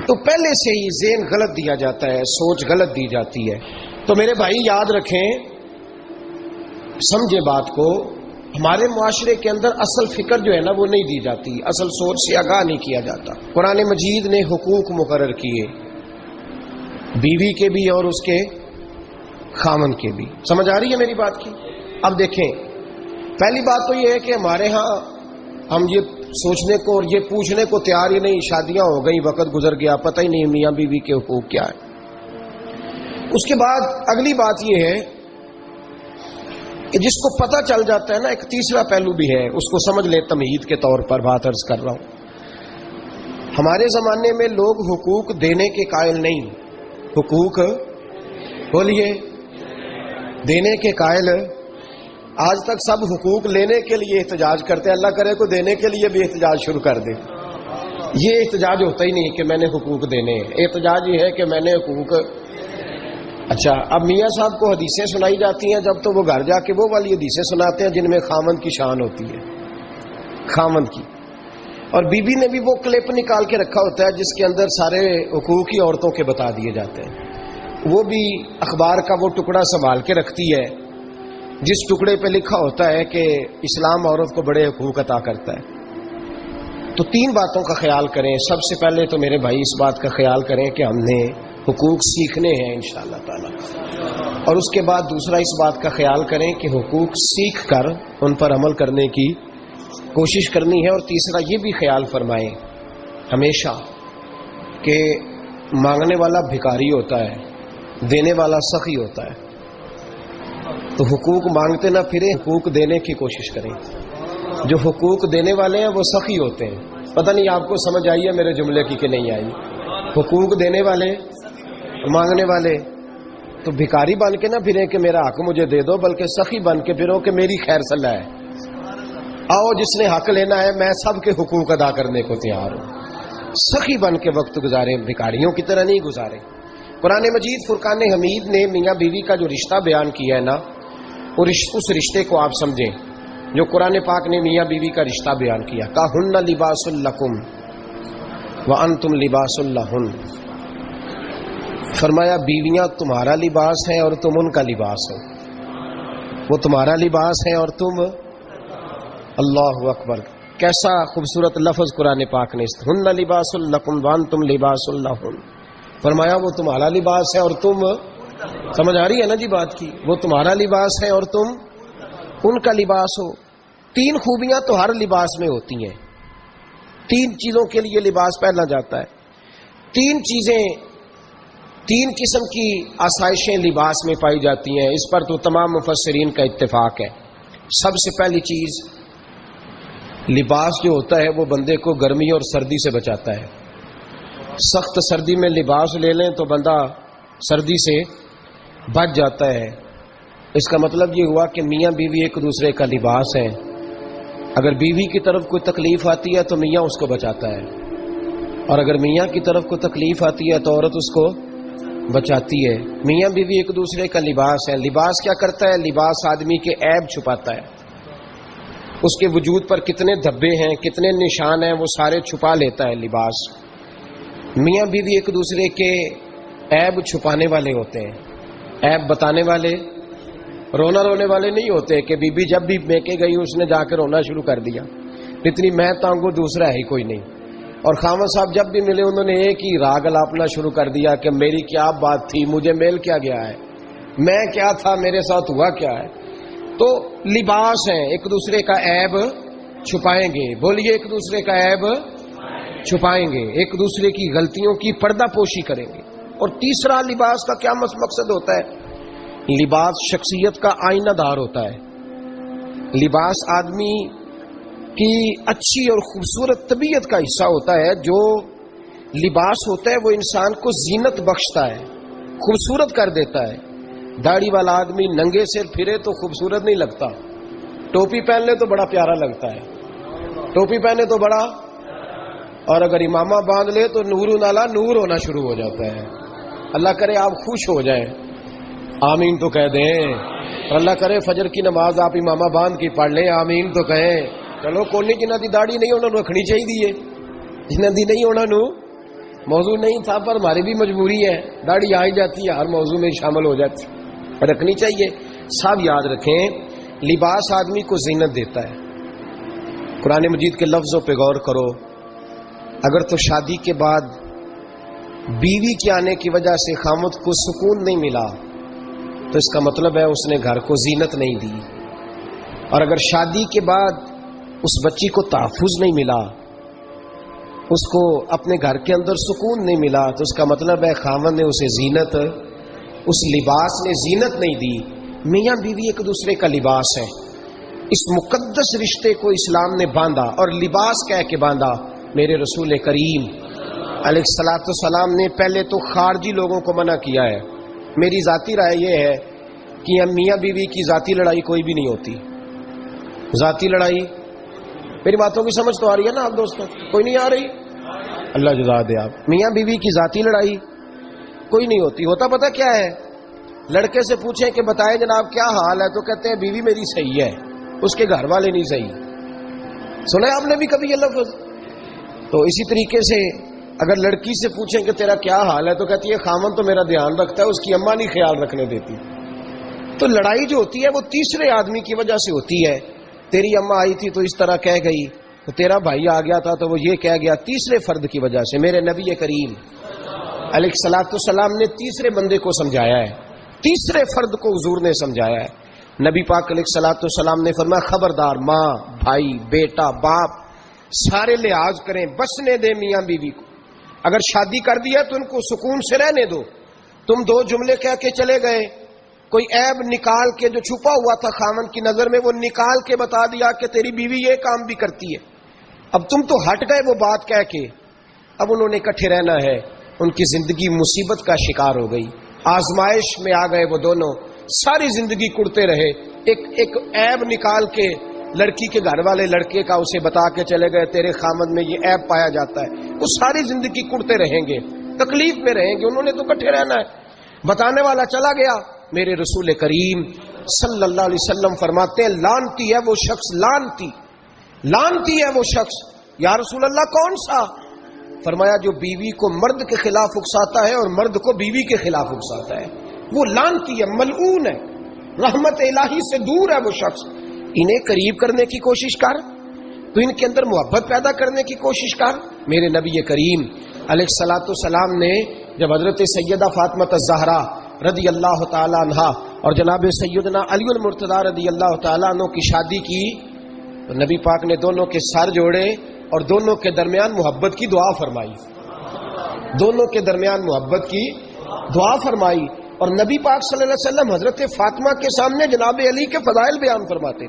تو پہلے سے ہی ذہن غلط دیا جاتا ہے، سوچ غلط دی جاتی ہے۔ تو میرے بھائی یاد رکھیں، سمجھے بات کو، ہمارے معاشرے کے اندر اصل فکر جو ہے نا وہ نہیں دی جاتی، اصل سوچ سے آگاہ نہیں کیا جاتا۔ قرآن مجید نے حقوق مقرر کیے، بیوی کے بھی اور اس کے خامن کے بھی۔ سمجھ آ رہی ہے میری بات کی؟ اب دیکھیں، پہلی بات تو یہ ہے کہ ہمارے ہاں ہم یہ سوچنے کو اور یہ پوچھنے کو تیار ہی نہیں، شادیاں ہو گئی، وقت گزر گیا، پتہ ہی نہیں میاں بیوی کے حقوق کیا ہے۔ اس کے بعد اگلی بات یہ ہے کہ جس کو پتہ چل جاتا ہے نا، ایک تیسرا پہلو بھی ہے، اس کو سمجھ لے، تمہید کے طور پر بات عرض کر رہا ہوں۔ ہمارے زمانے میں لوگ حقوق دینے کے قائل نہیں، حقوق بولیے دینے کے قائل، آج تک سب حقوق لینے کے لیے احتجاج کرتے ہیں، اللہ کرے کو دینے کے لیے بھی احتجاج شروع کر دے۔ یہ احتجاج ہوتا ہی نہیں کہ میں نے حقوق دینے ہیں، احتجاج یہ ہے کہ میں نے حقوق۔ اچھا، اب میاں صاحب کو حدیثیں سنائی جاتی ہیں جب تو وہ گھر جا کے وہ والی حدیثیں سناتے ہیں جن میں خامند کی شان ہوتی ہے، خامند کی، اور بیوی نے بھی وہ کلپ نکال کے رکھا ہوتا ہے جس کے اندر سارے حقوق ہی عورتوں کے بتا دیے جاتے ہیں۔ وہ بھی اخبار کا وہ ٹکڑا سنبھال کے رکھتی ہے جس ٹکڑے پہ لکھا ہوتا ہے کہ اسلام عورت کو بڑے حقوق عطا کرتا ہے۔ تو تین باتوں کا خیال کریں۔ سب سے پہلے تو میرے بھائی اس بات کا خیال کریں کہ ہم نے حقوق سیکھنے ہیں انشاءاللہ تعالی، اور اس کے بعد دوسرا اس بات کا خیال کریں کہ حقوق سیکھ کر ان پر عمل کرنے کی کوشش کرنی ہے، اور تیسرا یہ بھی خیال فرمائیں ہمیشہ کہ مانگنے والا بھکاری ہوتا ہے، دینے والا سخی ہوتا ہے۔ تو حقوق مانگتے نہ پھریں، حقوق دینے کی کوشش کریں۔ جو حقوق دینے والے ہیں وہ سخی ہوتے ہیں۔ پتہ نہیں آپ کو سمجھ آئی ہے میرے جملے کی کہ نہیں آئی؟ حقوق دینے والے، مانگنے والے، تو بھکاری بن کے نہ پھریں کہ میرا حق مجھے دے دو، بلکہ سخی بن کے پھرو کہ میری خیر صلاح ہے، آؤ جس نے حق لینا ہے میں سب کے حقوق ادا کرنے کو تیار ہوں۔ سخی بن کے وقت گزاریں، بھکاریوں کی طرح نہیں گزاریں۔ قرآن مجید فرقان حمید نے میاں بیوی کا جو رشتہ بیان کیا ہے نا، اس رشتے کو آپ سمجھیں جو قرآن پاک نے میاں بیوی کا رشتہ بیان کیا۔ کہن لباس لکم وانتم لباس لہن، فرمایا بیویاں تمہارا لباس ہیں اور تم ان کا لباس ہو، وہ تمہارا لباس ہے اور تم، اللہ اکبر، کیسا خوبصورت لفظ قرآن پاک نے، ہن لباس لکم وانتم لباس لہن، فرمایا وہ تمہارا لباس ہے اور تم، سمجھ آ رہی ہے نا جی بات کی، وہ تمہارا لباس ہے اور تم ان کا لباس ہو۔ تین خوبیاں تو ہر لباس میں ہوتی ہیں، تین چیزوں کے لیے لباس پہنا جاتا ہے، تین چیزیں، تین قسم کی آسائشیں لباس میں پائی جاتی ہیں، اس پر تو تمام مفسرین کا اتفاق ہے۔ سب سے پہلی چیز، لباس جو ہوتا ہے وہ بندے کو گرمی اور سردی سے بچاتا ہے۔ سخت سردی میں لباس لے لیں تو بندہ سردی سے بچ جاتا ہے۔ اس کا مطلب یہ ہوا کہ میاں بیوی ایک دوسرے کا لباس ہیں، اگر بیوی کی طرف کوئی تکلیف آتی ہے تو میاں اس کو بچاتا ہے، اور اگر میاں کی طرف کوئی تکلیف آتی ہے تو عورت اس کو بچاتی ہے۔ میاں بیوی ایک دوسرے کا لباس ہے۔ لباس کیا کرتا ہے؟ لباس آدمی کے عیب چھپاتا ہے، اس کے وجود پر کتنے دھبے ہیں، کتنے نشان ہیں، وہ سارے چھپا لیتا ہے لباس۔ میاں بیوی ایک دوسرے کے عیب چھپانے والے ہوتے ہیں، عیب بتانے والے، رونا رونے والے نہیں ہوتے کہ بی بی جب بھی میکے گئی اس نے جا کے رونا شروع کر دیا، اتنی میں تانگو دوسرا ہے ہی کوئی نہیں، اور خامد صاحب جب بھی ملے انہوں نے ایک ہی راگ الاپنا شروع کر دیا کہ میری کیا بات تھی، مجھے میل کیا گیا ہے، میں کیا تھا، میرے ساتھ ہوا کیا ہے۔ تو لباس ہیں، ایک دوسرے کا عیب چھپائیں گے، بولیے ایک دوسرے کا عیب چھپائیں گے، ایک دوسرے کی غلطیوں کی پردہ پوشی کریں گے۔ اور تیسرا لباس کا کیا مقصد ہوتا ہے؟ لباس شخصیت کا آئینہ دار ہوتا ہے۔ لباس آدمی کی اچھی اور خوبصورت طبیعت کا حصہ ہوتا ہے۔ جو لباس ہوتا ہے وہ انسان کو زینت بخشتا ہے، خوبصورت کر دیتا ہے۔ داڑھی والا آدمی ننگے سر پھرے تو خوبصورت نہیں لگتا، ٹوپی پہن لے تو بڑا پیارا لگتا ہے، ٹوپی پہنے تو بڑا، اور اگر امامہ باندھ لے تو نور نالا نور ہونا شروع ہو جاتا ہے۔ اللہ کرے آپ خوش ہو جائیں، آمین تو کہہ دیں، اور اللہ کرے فجر کی نماز آپ امامہ باندھ کی پڑھ لیں، آمین تو کہیں۔ چلو کوئی جنہ دی داڑھی نہیں انہوں نے رکھنی چاہیے، جنہ دی نہیں انہوں نے موضوع نہیں تھا پر ہماری بھی مجبوری ہے، داڑھی آ ہی جاتی ہے، ہر موضوع میں شامل ہو جاتی، رکھنی چاہیے۔ سب یاد رکھیں، لباس آدمی کو زینت دیتا ہے۔ قرآن مجید کے لفظوں پہ غور کرو، اگر تو شادی کے بعد بیوی کے آنے کی وجہ سے خامد کو سکون نہیں ملا تو اس کا مطلب ہے اس نے گھر کو زینت نہیں دی، اور اگر شادی کے بعد اس بچی کو تحفظ نہیں ملا، اس کو اپنے گھر کے اندر سکون نہیں ملا، تو اس کا مطلب ہے خامد نے اسے زینت، اس لباس نے زینت نہیں دی۔ میاں بیوی ایک دوسرے کا لباس ہے، اس مقدس رشتے کو اسلام نے باندھا، اور لباس کہہ کے باندھا۔ میرے رسول کریم علیہ الصلوۃ والسلام نے پہلے تو خارجی لوگوں کو منع کیا ہے۔ میری ذاتی رائے یہ ہے کہ میاں بیوی کی ذاتی لڑائی کوئی بھی نہیں ہوتی۔ ذاتی لڑائی، میری باتوں کی سمجھ تو آ رہی ہے نا آپ دوستوں؟ کوئی نہیں آ رہی؟ اللہ جزا دے آپ۔ میاں بیوی کی ذاتی لڑائی کوئی نہیں ہوتی۔ ہوتا پتہ کیا ہے؟ لڑکے سے پوچھیں کہ بتائیں جناب کیا حال ہے، تو کہتے ہیں بیوی میری صحیح ہے، اس کے گھر والے نہیں صحیح۔ سنا ہے آپ نے بھی کبھی یہ لفظ؟ تو اسی طریقے سے اگر لڑکی سے پوچھیں کہ تیرا کیا حال ہے، تو کہتی ہے خامن تو میرا دھیان رکھتا ہے، اس کی اماں نہیں خیال رکھنے دیتی۔ تو لڑائی جو ہوتی ہے وہ تیسرے آدمی کی وجہ سے ہوتی ہے۔ تیری اماں آئی تھی تو اس طرح کہہ گئی، تو تیرا بھائی آ گیا تھا تو وہ یہ کہہ گیا، تیسرے فرد کی وجہ سے۔ میرے نبی کریم علیہ الصلوۃ والسلام نے تیسرے بندے کو سمجھایا ہے، تیسرے فرد کو حضور نے سمجھایا ہے۔ نبی پاک علیہ الصلوۃ والسلام نے فرمایا خبردار، ماں، بھائی، بیٹا، باپ سارے لحاظ کریں، بسنے دیں میاں بیوی کو۔ اگر شادی کر دیا تو ان کو سکون سے رہنے دو۔ تم دو جملے کہہ کے چلے گئے، کوئی عیب نکال کے جو چھپا ہوا تھا خامن کی نظر میں وہ نکال کے بتا دیا کہ تیری بیوی یہ کام بھی کرتی ہے، اب تم تو ہٹ گئے وہ بات کہہ کے۔ اب انہوں نے اکٹھے رہنا ہے، ان کی زندگی مصیبت کا شکار ہو گئی، آزمائش میں آ گئے وہ دونوں، ساری زندگی کڑتے رہے۔ ایک عیب نکال کے لڑکی کے گھر والے لڑکے کا اسے بتا کے چلے گئے تیرے خامد میں یہ عیب پایا جاتا ہے، وہ ساری زندگی کڑتے رہیں گے، تکلیف میں رہیں گے۔ انہوں نے تو اکٹھے رہنا ہے۔ بتانے والا چلا گیا، میرے رسول کریم صلی اللہ علیہ وسلم فرماتے ہیں لعنتی ہے وہ شخص، لعنتی ہے وہ شخص۔ یا رسول اللہ کون سا؟ فرمایا جو بیوی کو مرد کے خلاف اکساتا ہے اور مرد کو بیوی کے خلاف اکساتا ہے، وہ لعنتی ہے، ملعون ہے، رحمت الہی سے دور ہے وہ شخص۔ انہیں قریب کرنے کی کوشش کر، تو ان کے اندر محبت پیدا کرنے کی کوشش کر۔ میرے نبی کریم علیہ الصلوۃ والسلام نے جب حضرت سیدہ فاطمہ الزہرا رضی اللہ تعالی عنہا اور جناب سیدنا علی المرتضی رضی اللہ تعالی عنہ کی شادی کی تو نبی پاک نے دونوں کے سر جوڑے اور دونوں کے درمیان محبت کی دعا فرمائی، دونوں کے درمیان محبت کی دعا فرمائی۔ اور نبی پاک صلی اللہ علیہ وسلم حضرت فاطمہ کے سامنے جناب علی کے فضائل بیان فرماتے،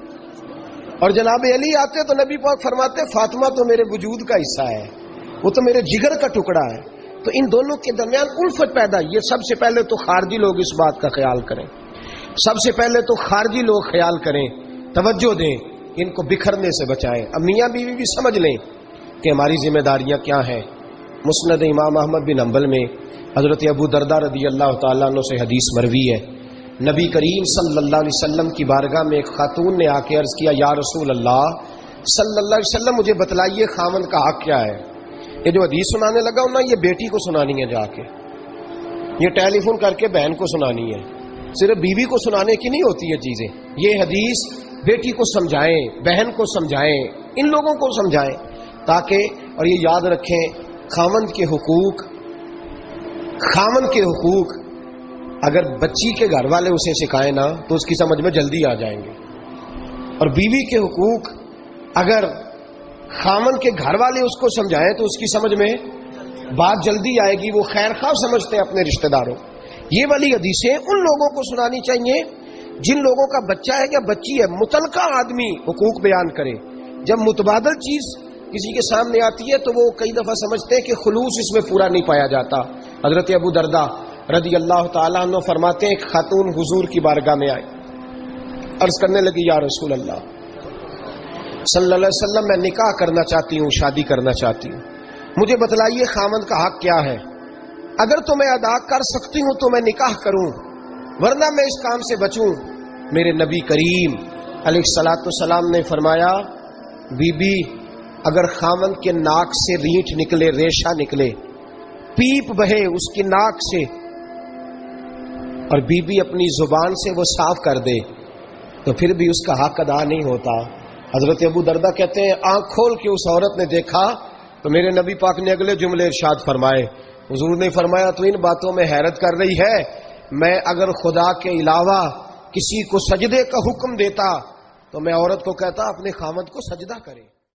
اور جناب علی آتے تو نبی پاک فرماتے فاطمہ تو میرے وجود کا حصہ ہے، وہ تو میرے جگر کا ٹکڑا ہے۔ تو ان دونوں کے درمیان الفت پیدا، یہ سب سے پہلے تو خارجی لوگ اس بات کا خیال کریں، سب سے پہلے تو خارجی لوگ خیال کریں، توجہ دیں، ان کو بکھرنے سے بچائیں۔ اب میاں بیوی بھی سمجھ لیں کہ ہماری ذمہ داریاں کیا ہیں۔ مسند امام احمد بن حنبل میں حضرت ابو درداء رضی اللہ تعالیٰ عنہ سے حدیث مروی ہے، نبی کریم صلی اللہ علیہ وسلم کی بارگاہ میں ایک خاتون نے آ کے عرض کیا یا رسول اللہ صلی اللہ علیہ وسلم مجھے بتلائیے خاوند کا حق کیا ہے۔ یہ جو حدیث سنانے لگا ہوں نا، یہ بیٹی کو سنانی ہے، جا کے یہ ٹیلی فون کر کے بہن کو سنانی ہے، صرف بیوی کو سنانے کی نہیں ہوتی یہ چیزیں۔ یہ حدیث بیٹی کو سمجھائیں، بہن کو سمجھائیں، ان لوگوں کو سمجھائیں تاکہ، اور یہ یاد رکھیں خاوند کے حقوق اگر بچی کے گھر والے اسے سکھائیں نا تو اس کی سمجھ میں جلدی آ جائیں گے، اور بیوی کے حقوق اگر خاوند کے گھر والے اس کو سمجھائیں تو اس کی سمجھ میں بات جلدی آئے گی، وہ خیر خواہ سمجھتے ہیں اپنے رشتہ داروں۔ یہ والی حدیثیں ان لوگوں کو سنانی چاہیے جن لوگوں کا بچہ ہے یا بچی ہے، متعلقہ آدمی حقوق بیان کرے۔ جب متبادل چیز کسی کے سامنے آتی ہے تو وہ کئی دفعہ سمجھتے ہیں کہ خلوص اس میں پورا نہیں پایا جاتا۔ حضرت ابو درداء رضی اللہ تعالیٰ عنہ فرماتے ہیں ایک خاتون حضور کی بارگاہ میں آئی، عرض کرنے لگی یا رسول اللہ صلی اللہ علیہ وسلم میں نکاح کرنا چاہتی ہوں، شادی کرنا چاہتی ہوں، مجھے بتلائیے خاوند کا حق کیا ہے؟ اگر تو میں ادا کر سکتی ہوں تو میں نکاح کروں، ورنہ میں اس کام سے بچوں۔ میرے نبی کریم علیہ الصلوۃ والسلام نے فرمایا بی بی اگر خاوند کے ناک سے ریٹھ نکلے، ریشہ نکلے پیپ بہے اس کی ناک سے اور بیوی اپنی زبان سے وہ صاف کر دے تو پھر بھی اس کا حق ادا نہیں ہوتا. حضرت ابو دردہ کہتے ہیں آنکھ کھول کے اس عورت نے دیکھا تو میرے نبی پاک نے اگلے جملے ارشاد فرمائے. حضور نے فرمایا تو ان باتوں میں حیرت کر رہی ہے، میں اگر خدا کے علاوہ کسی کو سجدے کا حکم دیتا تو میں عورت کو کہتا اپنے خاوند کو سجدہ کرے.